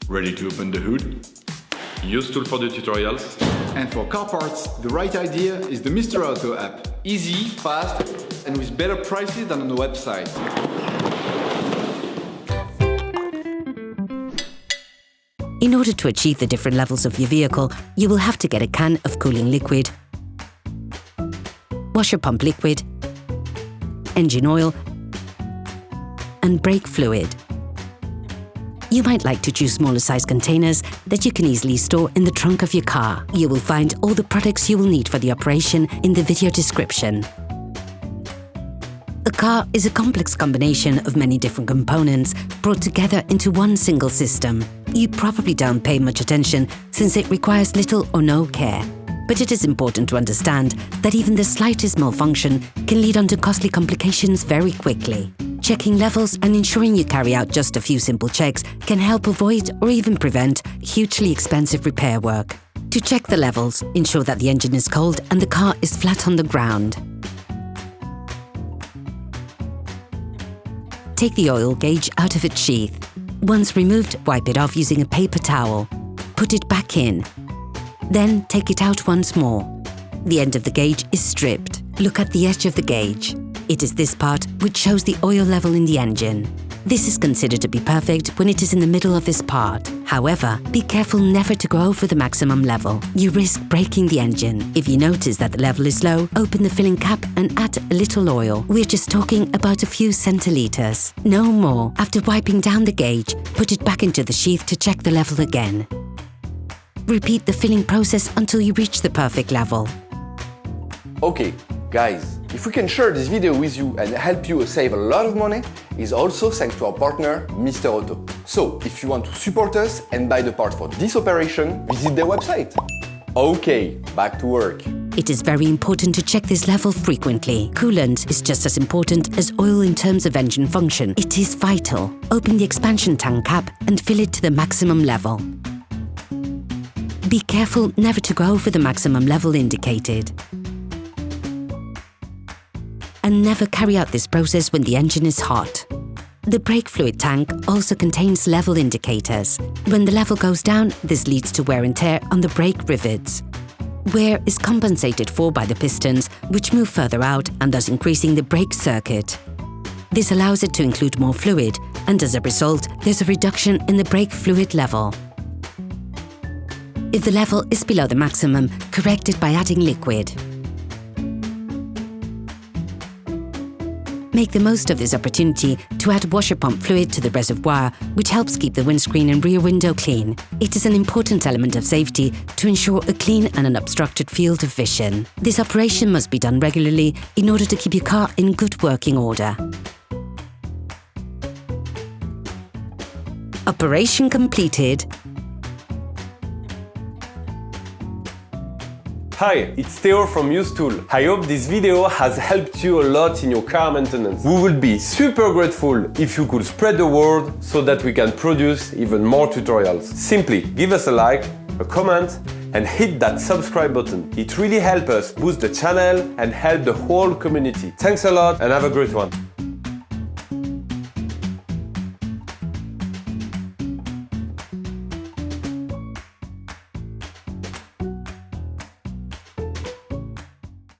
Ready to open the hood? UseTool for the tutorials. And for car parts, the right idea is the Mr. Auto app. Easy, fast, and with better prices than on the website. In order to achieve the different levels of your vehicle, you will have to get a can of cooling liquid, washer pump liquid, engine oil, and brake fluid. You might like to choose smaller size containers that you can easily store in the trunk of your car. You will find all the products you will need for the operation in the video description. A car is a complex combination of many different components brought together into one single system. You probably don't pay much attention since it requires little or no care. But it is important to understand that even the slightest malfunction can lead on to costly complications very quickly. Checking levels and ensuring you carry out just a few simple checks can help avoid or even prevent hugely expensive repair work. To check the levels, ensure that the engine is cold and the car is flat on the ground. Take the oil gauge out of its sheath. Once removed, wipe it off using a paper towel. Put it back in. Then take it out once more. The end of the gauge is stripped. Look at the edge of the gauge. It is this part which shows the oil level in the engine. This is considered to be perfect when it is in the middle of this part. However, be careful never to go over the maximum level. You risk breaking the engine. If you notice that the level is low, open the filling cap and add a little oil. We're just talking about a few centiliters. No more. After wiping down the gauge, put it back into the sheath to check the level again. Repeat the filling process until you reach the perfect level. Okay, guys, if we can share this video with you and help you save a lot of money, is also thanks to our partner, Mr. Auto. So, if you want to support us and buy the part for this operation, visit their website. Okay, back to work. It is very important to check this level frequently. Coolant is just as important as oil in terms of engine function. It is vital. Open the expansion tank cap and fill it to the maximum level. Be careful never to go over the maximum level indicated. And never carry out this process when the engine is hot. The brake fluid tank also contains level indicators. When the level goes down, this leads to wear and tear on the brake rivets. Wear is compensated for by the pistons, which move further out and thus increasing the brake circuit. This allows it to include more fluid, and as a result, there's a reduction in the brake fluid level. If the level is below the maximum, correct it by adding liquid. Make the most of this opportunity to add washer pump fluid to the reservoir, which helps keep the windscreen and rear window clean. It is an important element of safety to ensure a clean and unobstructed field of vision. This operation must be done regularly in order to keep your car in good working order. Operation completed. Hi, it's Theo from UseTool. I hope this video has helped you a lot in your car maintenance. We would be super grateful if you could spread the word so that we can produce even more tutorials. Simply give us a like, a comment, and hit that subscribe button. It really helps us boost the channel and help the whole community. Thanks a lot and have a great one.